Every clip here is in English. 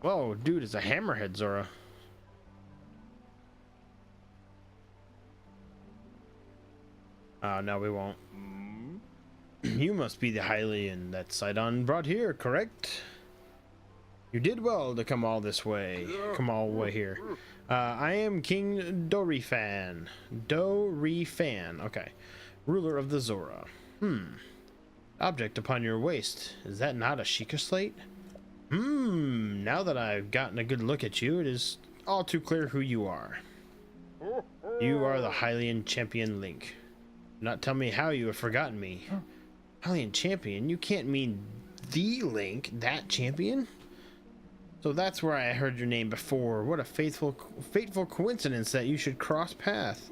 Whoa, dude, it's a hammerhead, Zora. Oh, no, we won't. You must be the Hylian that Sidon brought here, correct? You did well to come all this way. Come all the way here. I am King Dorifan. Dorifan. Okay. Ruler of the Zora. Object upon your waist. Is that not a Sheikah slate? Now that I've gotten a good look at you, it is all too clear who you are. You are the Hylian champion Link. Do not tell me how you have forgotten me. Hylian champion? You can't mean the Link, that champion? So that's where I heard your name before. What a fateful coincidence that you should cross paths.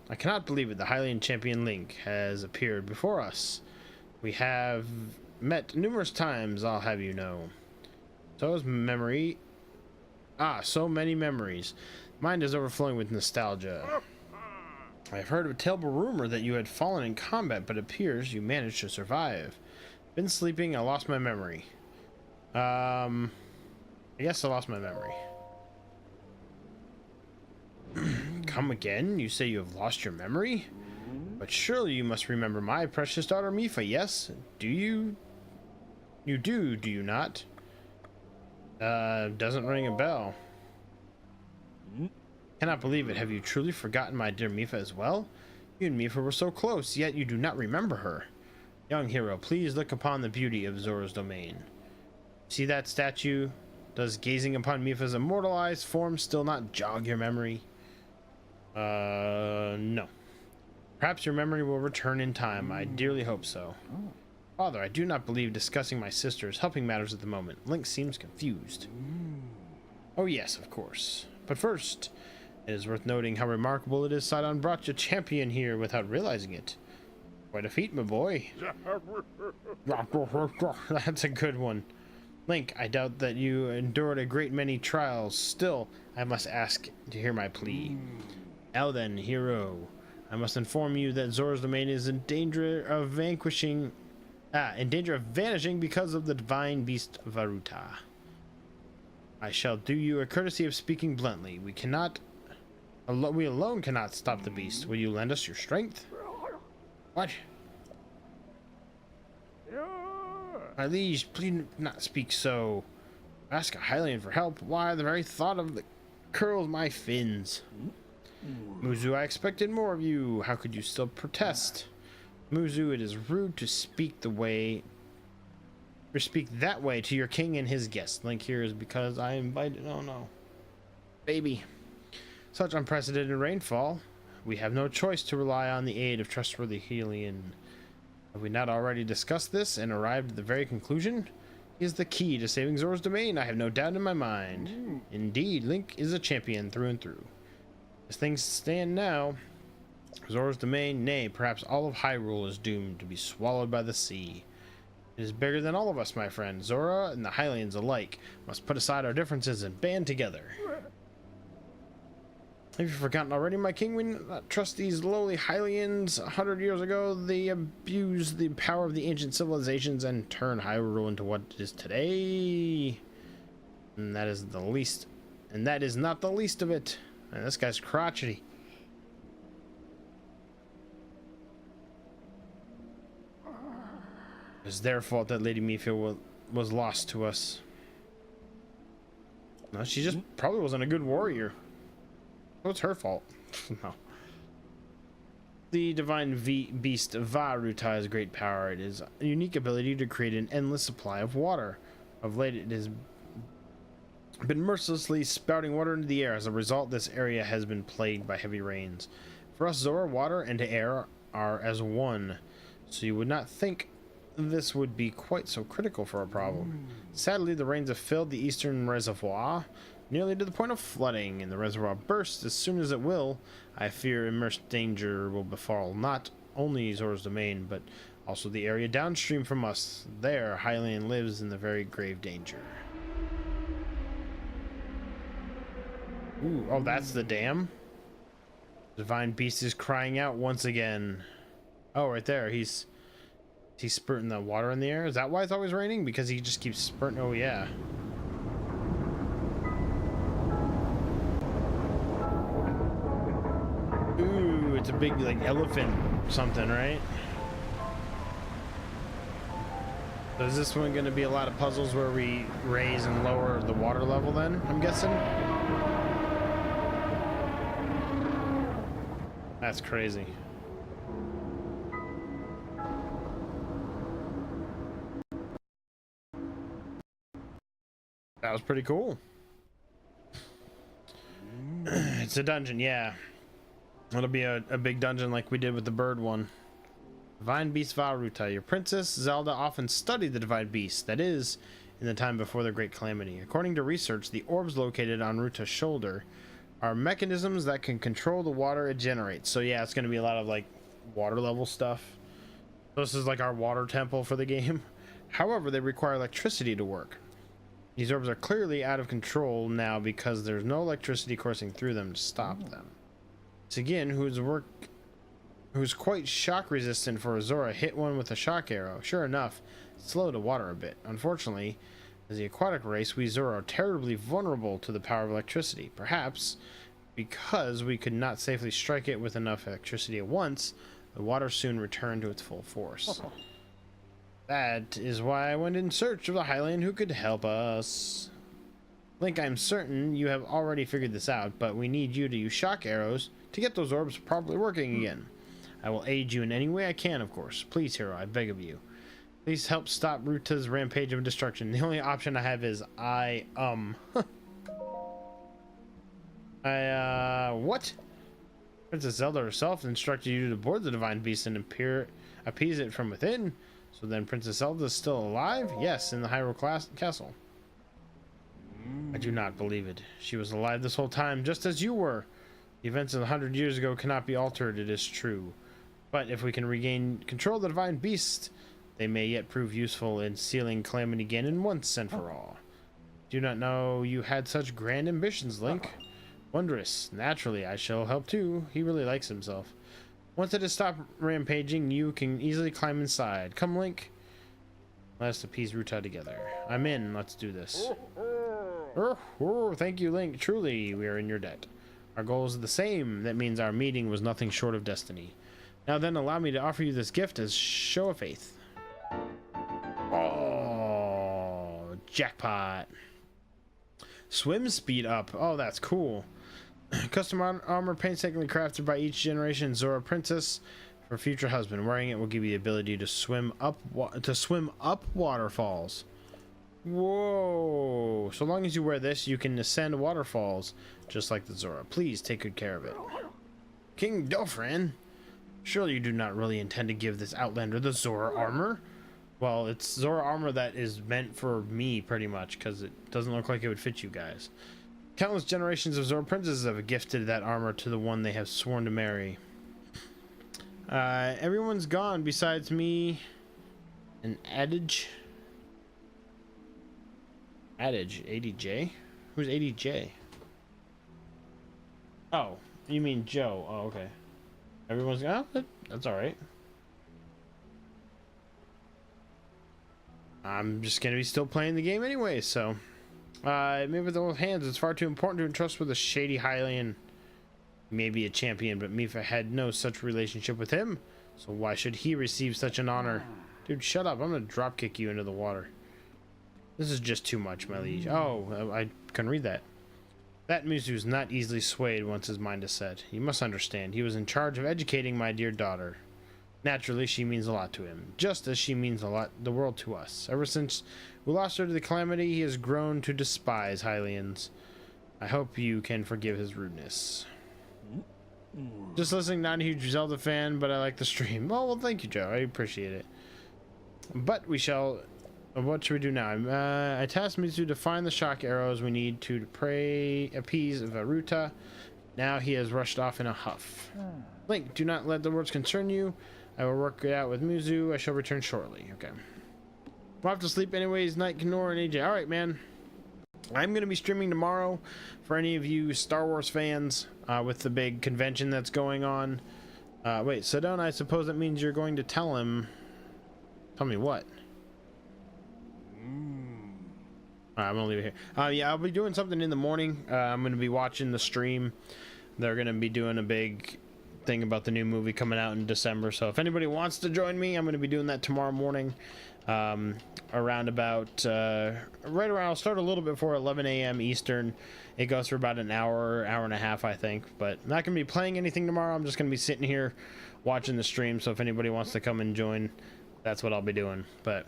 I cannot believe it. The Hylian champion Link has appeared before us. We have met numerous times, I'll have you know. So is memory. So many memories. Mind is overflowing with nostalgia. I have heard of a terrible rumor that you had fallen in combat, but it appears you managed to survive. Been sleeping, I lost my memory. I guess I lost my memory. Come again? You say you have lost your memory? But surely you must remember my precious daughter Mipha, yes? Do you? You do you not? Doesn't ring a bell. Cannot believe it. Have you truly forgotten my dear Mipha as well? You and Mipha were so close, yet you do not remember her. Young hero, please look upon the beauty of Zora's domain. See that statue? Does gazing upon Mipha's immortalized form still not jog your memory? No. Perhaps your memory will return in time. I dearly hope so. Father, I do not believe discussing my sister is helping matters at the moment. Link seems confused. Oh yes, of course. But first, it is worth noting how remarkable it is Sidon brought you champion here without realizing it. Quite a feat, my boy. That's a good one. Link, I doubt that you endured a great many trials. Still, I must ask to hear my plea. Now then, hero, I must inform you that Zora's domain is in danger of vanishing because of the divine beast Varuta. I shall do you a courtesy of speaking bluntly. We alone cannot stop the beast. Will you lend us your strength? What? My liege, please not speak so. Ask a Hylian for help. Why, the very thought of it curls my fins. Muzu, I expected more of you. How could you still protest? Muzu, it is rude to speak that way to your king and his guests. Link here is because I invited. Oh no, baby. Such unprecedented rainfall. We have no choice to rely on the aid of trustworthy Hylian. Have we not already discussed this and arrived at the very conclusion? He is the key to saving Zora's domain. I have no doubt in my mind. Indeed, Link is a champion through and through. As things stand now, Zora's domain, nay, perhaps all of Hyrule, is doomed to be swallowed by the sea. It is bigger than all of us, my friend. Zora and the Hylians alike must put aside our differences and band together. Have you forgotten already, my king? We not trust these lowly Hylians. 100 years ago, they abused the power of the ancient civilizations and turned Hyrule into what it is today. And that is the least. And that is not the least of it. Man, this guy's crotchety. It was their fault that Lady Mipha was lost to us. No, she just probably wasn't a good warrior. What's her fault? No. The divine beast Varuta has great power. It is a unique ability to create an endless supply of water. Of late, it has been mercilessly spouting water into the air. As a result, this area has been plagued by heavy rains. For us, Zora, water and air are as one, so you would not think this would be quite so critical for a problem. Sadly, the rains have filled the eastern reservoir nearly to the point of flooding, and the reservoir bursts as soon as it will. I fear immense danger will befall not only Zora's domain, but also the area downstream from us. There, Hylian lives in the very grave danger. Ooh, oh, that's the dam? Divine beast is crying out once again. Oh, right there. He's spurting the water in the air. Is that why it's always raining? Because he just keeps spurting. Oh, yeah. a big, like, elephant something, right? So is this one going to be a lot of puzzles where we raise and lower the water level then, I'm guessing? That's crazy. That was pretty cool. It's a dungeon, yeah. It'll be a big dungeon like we did with the bird one. Divine Beast Varuta. Your princess Zelda often studied the divine beast, that is, in the time before the Great Calamity. According to research, the orbs located on Ruta's shoulder are mechanisms that can control the water it generates. So yeah, it's going to be a lot of like water level stuff. This is like our water temple for the game. However, they require electricity to work. These orbs are clearly out of control now because there's no electricity coursing through them to stop them. Again, who's quite shock resistant for a Zora, hit one with a shock arrow. Sure enough, it slowed the water a bit. Unfortunately, as the aquatic race, we Zora are terribly vulnerable to the power of electricity. Perhaps because we could not safely strike it with enough electricity at once, the water soon returned to its full force. That is why I went in search of the Hylian who could help us. Link, I'm certain you have already figured this out, but we need you to use shock arrows to get those orbs properly working again. I will aid you in any way I can, of course. Please, hero, I beg of you. Please help stop Ruta's rampage of destruction. The only option I have is what? Princess Zelda herself instructed you to board the divine beast and appease it from within. So then Princess Zelda is still alive? Yes, in the Hyrule Castle. I do not believe it. She was alive this whole time, just as you were. The events of 100 years ago cannot be altered, it is true. But if we can regain control of the divine beast, they may yet prove useful in sealing Calamity Ganon once and for all. Do not know you had such grand ambitions, Link. Wondrous. Naturally, I shall help too. He really likes himself. Once it has stopped rampaging, you can easily climb inside. Come, Link. Let's appease Ruta together. I'm in. Let's do this. Thank you, Link. Truly, we are in your debt. Our goals are the same. That means our meeting was nothing short of destiny. Now then, allow me to offer you this gift as show of faith. Oh, jackpot. Swim speed up. Oh, that's cool. Custom armor painstakingly crafted by each generation Zora princess for future husband. Wearing it will give you the ability to swim up waterfalls. Whoa. So long as you wear this, you can ascend waterfalls just like the Zora. Please take good care of it. King Dofran, surely you do not really intend to give this outlander the Zora armor? Well, it's Zora armor that is meant for me, pretty much, because it doesn't look like it would fit you guys. Countless generations of Zora princesses have gifted that armor to the one they have sworn to marry. Everyone's gone besides me and Adage. Adage, ADJ? Who's ADJ? Oh, you mean Joe. Oh, okay. Everyone's gone? Oh, that's alright. I'm just gonna be still playing the game anyway, so... maybe with old hands, it's far too important to entrust with a shady Hylian. He may be a champion, but Mipha had no such relationship with him, so why should he receive such an honor? Dude, shut up. I'm gonna dropkick you into the water. This is just too much, my liege. Oh, I can read that. That Mizu's not easily swayed once his mind is set. You must understand, he was in charge of educating my dear daughter. Naturally, she means a lot to him, just as she means the world to us. Ever since we lost her to the Calamity, he has grown to despise Hylians. I hope you can forgive his rudeness. Just listening, not a huge Zelda fan, but I like the stream. Oh, well, thank you, Joe. I appreciate it. But we shall... What should we do now? I tasked Mizu to find the shock arrows we need to appease Varuta. Now he has rushed off in a huff. Link, do not let the words concern you. I will work it out with Mizu. I shall return shortly. Okay. We'll have to sleep anyways. Night, Knorr, and AJ. Alright, man. I'm going to be streaming tomorrow for any of you Star Wars fans with the big convention that's going on. Wait, Sedona, I suppose that means you're going to tell him... Tell me what? Alright, I'm gonna leave it here. Yeah, I'll be doing something in the morning. I'm gonna be watching the stream. They're gonna be doing a big thing about the new movie coming out in December. So if anybody wants to join me, I'm going to be doing that tomorrow morning, around about right around. I'll start a little bit before 11 a.m. Eastern. It goes for about an hour and a half, I think. But I'm not going to be playing anything tomorrow. I'm just going to be sitting here watching the stream. So if anybody wants to come and join, that's what I'll be doing. But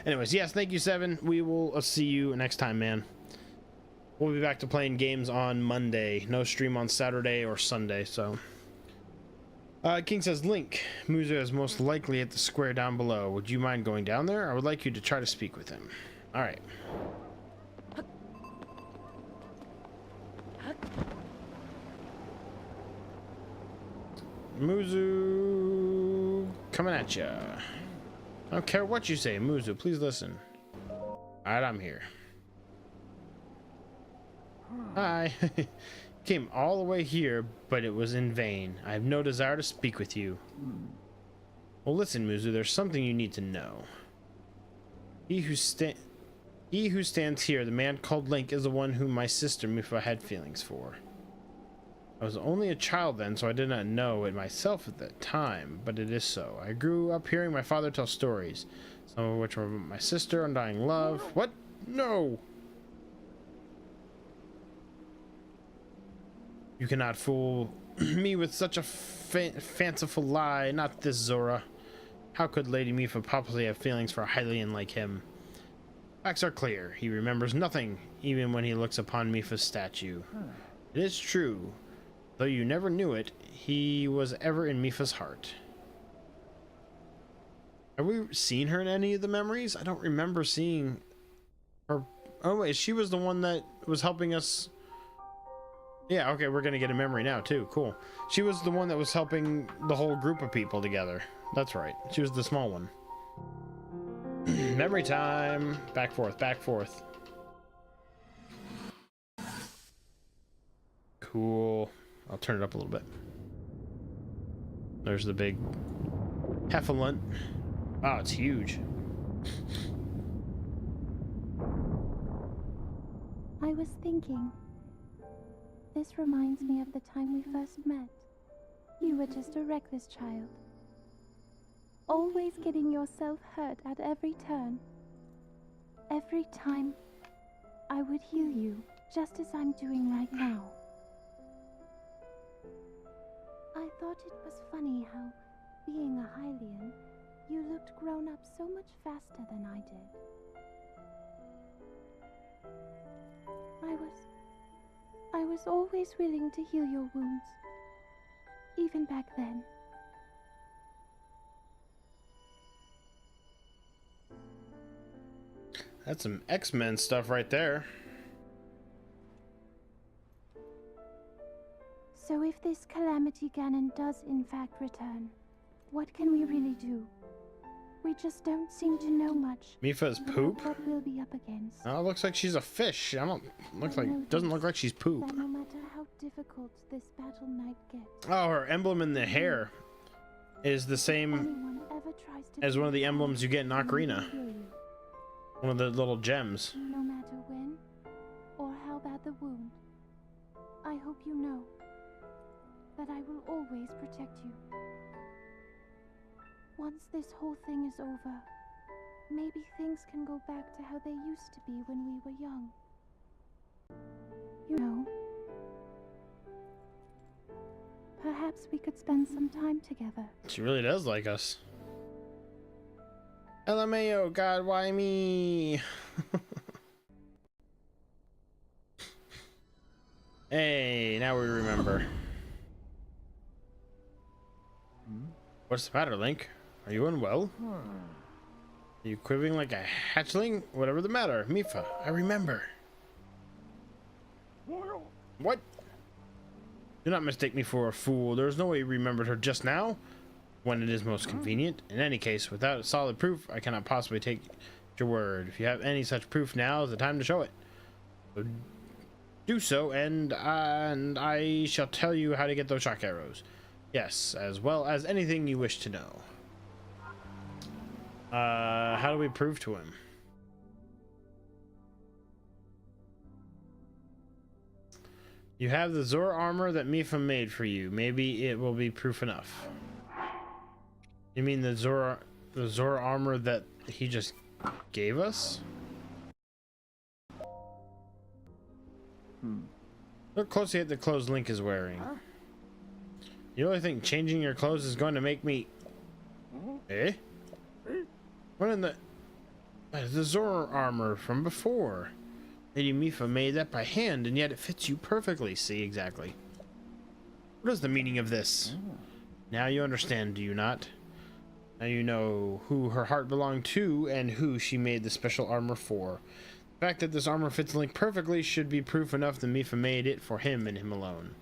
anyways, yes, thank you, Seven. We will see you next time, man. We'll be back to playing games on Monday. No stream on Saturday or Sunday. So King says, Link, Muzo is most likely at the square down below. Would you mind going down there? I would like you to try to speak with him. All right. Muzu coming at ya. I don't care what you say, Muzu. Please listen. All right, I'm here. Hi. Came all the way here, but it was in vain. I have no desire to speak with you. Well, listen, Muzu. There's something you need to know. He who stands here, the man called Link, is the one whom my sister Mifa had feelings for. I was only a child then, so I did not know it myself at that time, but it is so. I grew up hearing my father tell stories, some of which were about my sister, undying love. What? No! You cannot fool me with such a fanciful lie. Not this, Zora. How could Lady Mifa possibly have feelings for a Hylian like him? Facts are clear. He remembers nothing, even when he looks upon Mifa's statue. It is true. Though you never knew it, he was ever in Mifa's heart. Have we seen her in any of the memories? I don't remember seeing her. Oh wait, she was the one that was helping us. Yeah, okay, we're gonna get a memory now too. Cool. She was the one that was helping the whole group of people together. That's right. She was the small one. Memory time. Back forth, back forth. Cool. I'll turn it up a little bit. There's the big heffalump. Wow, it's huge. I was thinking. This reminds me of the time we first met. You were just a reckless child. Always getting yourself hurt at every turn. Every time, I would heal you, just as I'm doing right now. I thought it was funny how, being a Hylian, you looked grown up so much faster than I did. I was always willing to heal your wounds, even back then. That's some X-Men stuff right there. So if this Calamity Ganon does in fact return, what can we really do? We just don't seem to know much. Mifa's poop? What we'll be up against. Oh, it looks like she's a fish. Doesn't look like she's poop. That no matter how difficult this battle might get. Oh, her emblem in the hair is the same as one of the emblems you get in Ocarina. One of the little gems. No matter when or how bad the wound, I hope you know that I will always protect you. Once this whole thing is over, maybe things can go back to how they used to be when we were young. You know, perhaps we could spend some time together. She really does like us. LMAO, God, why me? Hey, now we remember. What's the matter, Link? Are you unwell? Are you quivering like a hatchling? Whatever the matter. Mifa, I remember. What? Do not mistake me for a fool. There is no way you remembered her just now, when it is most convenient. In any case, without solid proof, I cannot possibly take your word. If you have any such proof, now is the time to show it. So do so, and I shall tell you how to get those shock arrows. Yes, as well as anything you wish to know. How do we prove to him? You have the Zora armor that Mipha made for you. Maybe it will be proof enough. You mean the Zora armor that he just gave us? Look closely at the clothes Link is wearing. You really think changing your clothes is going to make me... Eh? What in the... The Zora armor from before. Lady Mipha made that by hand, and yet it fits you perfectly. See, exactly. What is the meaning of this? Now you understand, do you not? Now you know who her heart belonged to and who she made the special armor for. The fact that this armor fits Link perfectly should be proof enough that Mipha made it for him and him alone.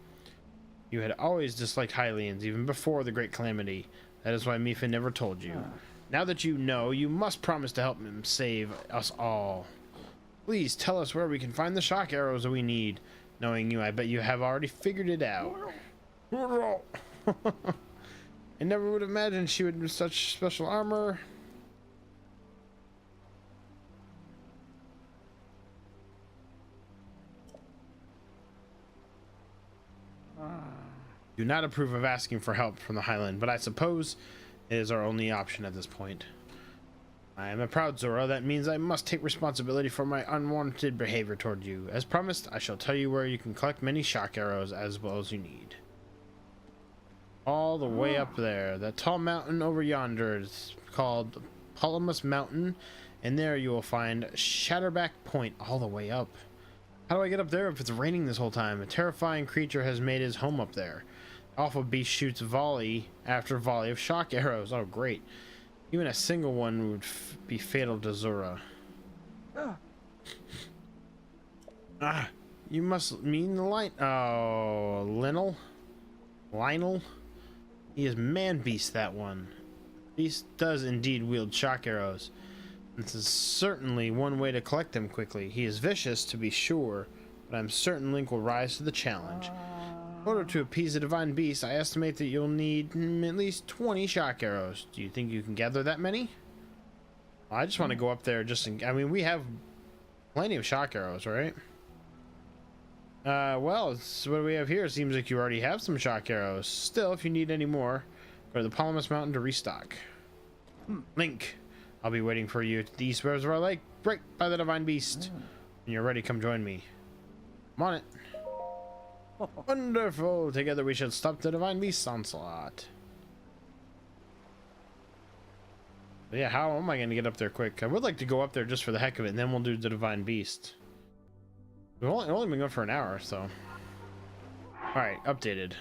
You had always disliked Hylians, even before the Great Calamity. That is why Mipha never told you. Now that you know, you must promise to help him save us all. Please tell us where we can find the shock arrows that we need. Knowing you, I bet you have already figured it out. I never would have imagined she would have such special armor. Do not approve of asking for help from the Highland, but I suppose it is our only option at this point. I am a proud Zora. That means I must take responsibility for my unwanted behavior toward you. As promised, I shall tell you where you can collect many shock arrows as well as you need. All the way up there. That tall mountain over yonder is called Palamus Mountain, and there you will find Shatterback Point all the way up. How do I get up there if it's raining this whole time? A terrifying creature has made his home up there. Awful beast shoots volley after volley of shock arrows. Oh, great. Even a single one would be fatal to Zora. You must mean the line. Oh, Lionel? He is man beast, that one. Beast does indeed wield shock arrows. This is certainly one way to collect them quickly. He is vicious, to be sure, but I'm certain Link will rise to the challenge. In order to appease the divine beast, I estimate that you'll need at least 20 shock arrows. Do you think you can gather that many? I just want to go up there just in... I mean, we have plenty of shock arrows, right? Well, what do we have here? It seems like you already have some shock arrows. Still, if you need any more, go to the Palamus Mountain to restock. Link, I'll be waiting for you at the east of our lake, right by the divine beast. When you're ready, come join me. I'm on it. Wonderful. Together we shall stop the divine beast's onslaught. But yeah, how am I going to get up there quick? I would like to go up there just for the heck of it, and then we'll do the divine beast. We've only been going for an hour, so. Alright, updated.